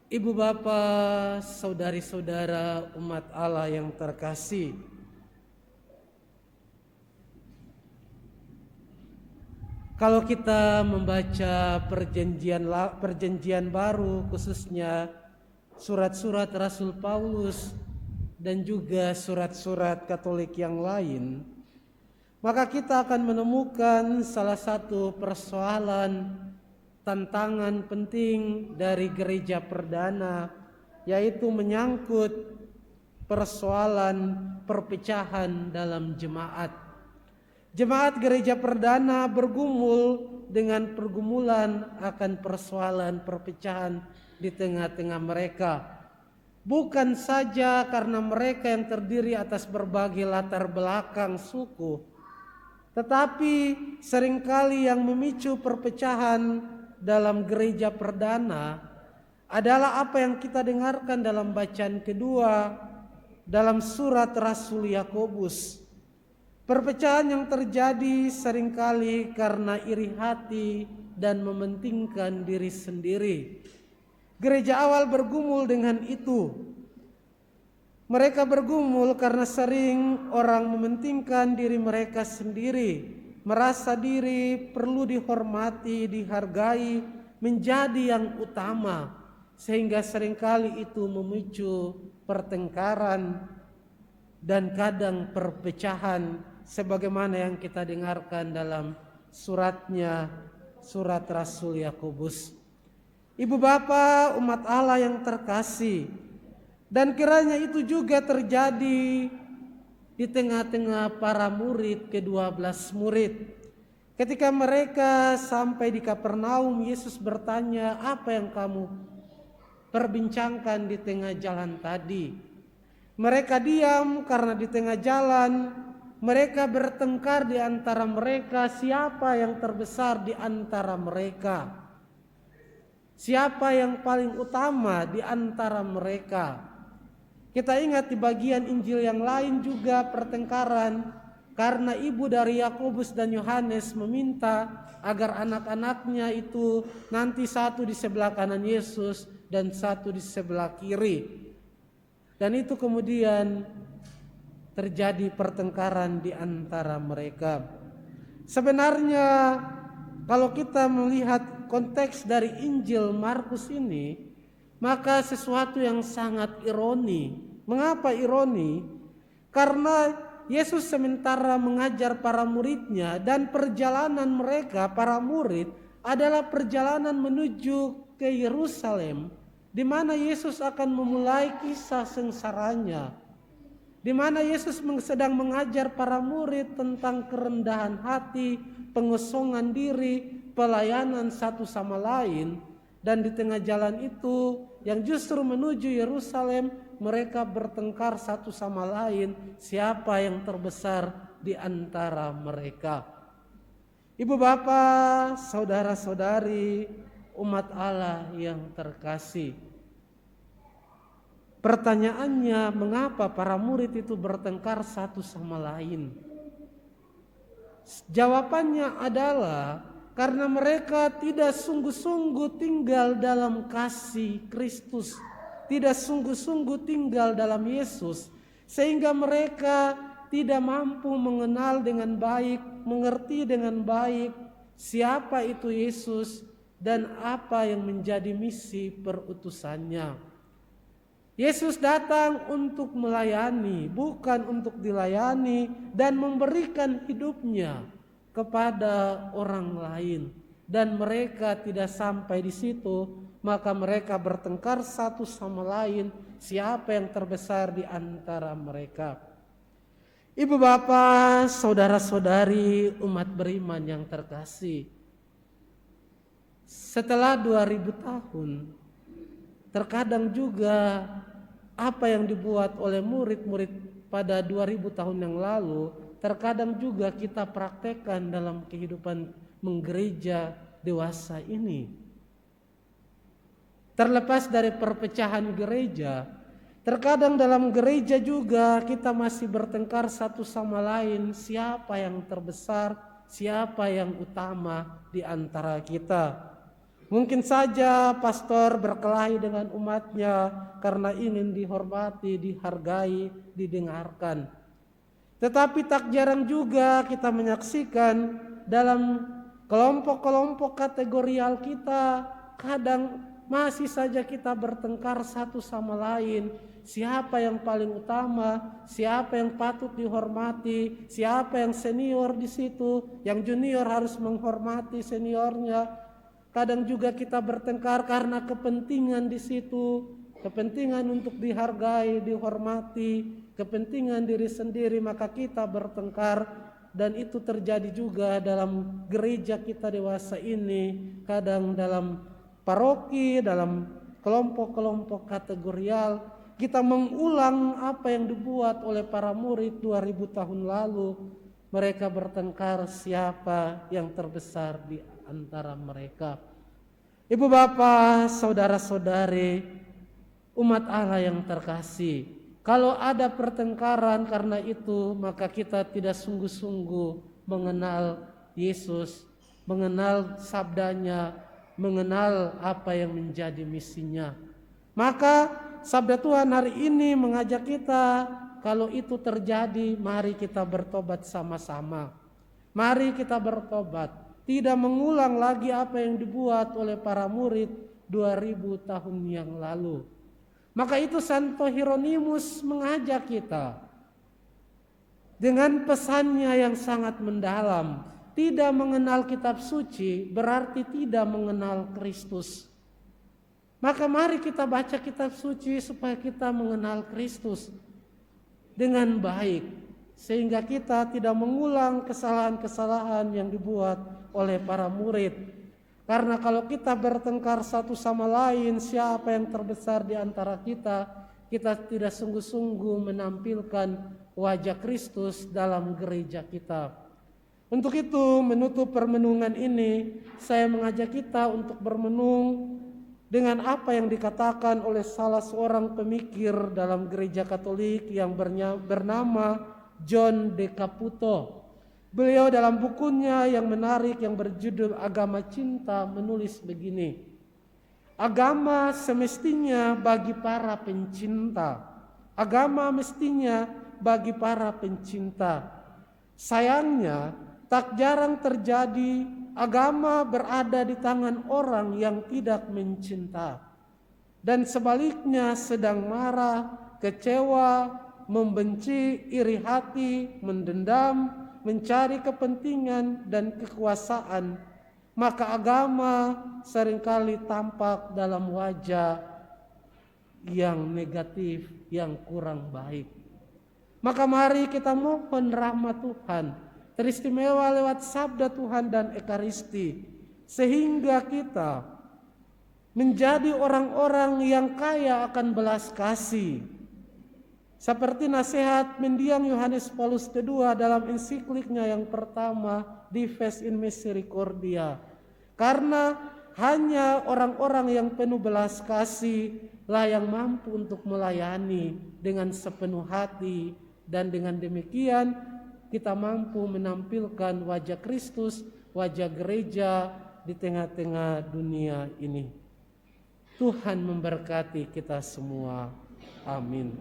Ibu bapak, saudari-saudara umat Allah yang terkasih. Kalau kita membaca perjanjian baru, khususnya surat-surat Rasul Paulus dan juga surat-surat Katolik yang lain, maka kita akan menemukan salah satu persoalan tantangan penting dari gereja perdana, yaitu menyangkut persoalan perpecahan dalam jemaat. Jemaat gereja perdana bergumul dengan pergumulan akan persoalan perpecahan di tengah-tengah mereka. Bukan saja karena mereka yang terdiri atas berbagai latar belakang suku, tetapi seringkali yang memicu perpecahan dalam gereja perdana adalah apa yang kita dengarkan dalam bacaan kedua dalam surat Rasul Yakobus. Perpecahan yang terjadi seringkali karena iri hati dan mementingkan diri sendiri. Gereja awal bergumul dengan itu. Mereka bergumul karena sering orang mementingkan diri mereka sendiri, merasa diri perlu dihormati, dihargai, menjadi yang utama, sehingga seringkali itu memicu pertengkaran dan kadang perpecahan, sebagaimana yang kita dengarkan dalam surat Rasul Yakobus. Ibu bapak umat Allah yang terkasih, dan kiranya itu juga terjadi di tengah-tengah para murid, ke-12 murid. Ketika mereka sampai di Kapernaum, Yesus bertanya, "Apa yang kamu perbincangkan di tengah jalan tadi?" Mereka diam karena di tengah jalan mereka bertengkar di antara mereka, siapa yang terbesar di antara mereka, siapa yang paling utama di antara mereka. Kita ingat di bagian Injil yang lain juga pertengkaran karena ibu dari Yakobus dan Yohanes meminta agar anak-anaknya itu nanti satu di sebelah kanan Yesus dan satu di sebelah kiri. Dan itu kemudian terjadi pertengkaran di antara mereka. Sebenarnya kalau kita melihat konteks dari Injil Markus ini, maka sesuatu yang sangat ironi. Mengapa ironi? Karena Yesus sementara mengajar para muridnya dan perjalanan mereka, para murid, adalah perjalanan menuju ke Yerusalem, di mana Yesus akan memulai kisah sengsaranya, di mana Yesus sedang mengajar para murid tentang kerendahan hati, pengosongan diri, pelayanan satu sama lain. Dan di tengah jalan itu yang justru menuju Yerusalem, mereka bertengkar satu sama lain, siapa yang terbesar di antara mereka. Ibu bapak, saudara-saudari, umat Allah yang terkasih, pertanyaannya, mengapa para murid itu bertengkar satu sama lain? Jawabannya adalah karena mereka tidak sungguh-sungguh tinggal dalam kasih Kristus, tidak sungguh-sungguh tinggal dalam Yesus, sehingga mereka tidak mampu mengenal dengan baik, mengerti dengan baik siapa itu Yesus dan apa yang menjadi misi perutusannya. Yesus datang untuk melayani, bukan untuk dilayani, dan memberikan hidupnya kepada orang lain. Dan mereka tidak sampai di situ, maka mereka bertengkar satu sama lain, siapa yang terbesar di antara mereka. Ibu bapak, saudara-saudari umat beriman yang terkasih, setelah 2000 tahun, terkadang juga apa yang dibuat oleh murid-murid pada 2000 tahun yang lalu, terkadang juga kita praktekkan dalam kehidupan menggereja dewasa ini. Terlepas dari perpecahan gereja, terkadang dalam gereja juga kita masih bertengkar satu sama lain, siapa yang terbesar, siapa yang utama di antara kita. Mungkin saja pastor berkelahi dengan umatnya karena ingin dihormati, dihargai, didengarkan. Tetapi tak jarang juga kita menyaksikan dalam kelompok-kelompok kategorial kita, kadang masih saja kita bertengkar satu sama lain. Siapa yang paling utama, siapa yang patut dihormati, siapa yang senior di situ, yang junior harus menghormati seniornya. Kadang juga kita bertengkar karena kepentingan di situ, kepentingan untuk dihargai, dihormati, kepentingan diri sendiri, maka kita bertengkar. Dan itu terjadi juga dalam gereja kita dewasa ini, kadang dalam paroki, dalam kelompok-kelompok kategorial. Kita mengulang apa yang dibuat oleh para murid 2000 tahun lalu. Mereka bertengkar siapa yang terbesar di antara mereka. Ibu bapak, saudara-saudari, umat Allah yang terkasih, kalau ada pertengkaran karena itu, maka kita tidak sungguh-sungguh mengenal Yesus, mengenal sabdanya, mengenal apa yang menjadi misinya. Maka sabda Tuhan hari ini mengajak kita, kalau itu terjadi, mari kita bertobat sama-sama. Mari kita bertobat, tidak mengulang lagi apa yang dibuat oleh para murid 2000 tahun yang lalu. Maka itu Santo Hieronymus mengajak kita dengan pesannya yang sangat mendalam. Tidak mengenal kitab suci berarti tidak mengenal Kristus. Maka mari kita baca kitab suci supaya kita mengenal Kristus dengan baik, sehingga kita tidak mengulang kesalahan-kesalahan yang dibuat oleh para murid. Karena kalau kita bertengkar satu sama lain, siapa yang terbesar di antara kita, kita tidak sungguh-sungguh menampilkan wajah Kristus dalam gereja kita. Untuk itu, menutup permenungan ini, saya mengajak kita untuk bermenung dengan apa yang dikatakan oleh salah seorang pemikir dalam gereja Katolik yang bernama John de Caputo. Beliau dalam bukunya yang menarik yang berjudul Agama Cinta menulis begini: agama semestinya bagi para pencinta. Agama mestinya bagi para pencinta. Sayangnya tak jarang terjadi agama berada di tangan orang yang tidak mencinta. Dan sebaliknya sedang marah, kecewa, membenci, iri hati, mendendam, mencari kepentingan dan kekuasaan, maka agama seringkali tampak dalam wajah yang negatif, yang kurang baik. Maka mari kita mohon rahmat Tuhan, teristimewa lewat sabda Tuhan dan Ekaristi, sehingga kita menjadi orang-orang yang kaya akan belas kasih. Seperti nasihat mendiang Yohanes Paulus II dalam ensikliknya yang pertama, Dives in Misericordia. Karena hanya orang-orang yang penuh belas kasih lah yang mampu untuk melayani dengan sepenuh hati, dan dengan demikian kita mampu menampilkan wajah Kristus, wajah gereja di tengah-tengah dunia ini. Tuhan memberkati kita semua. Amin.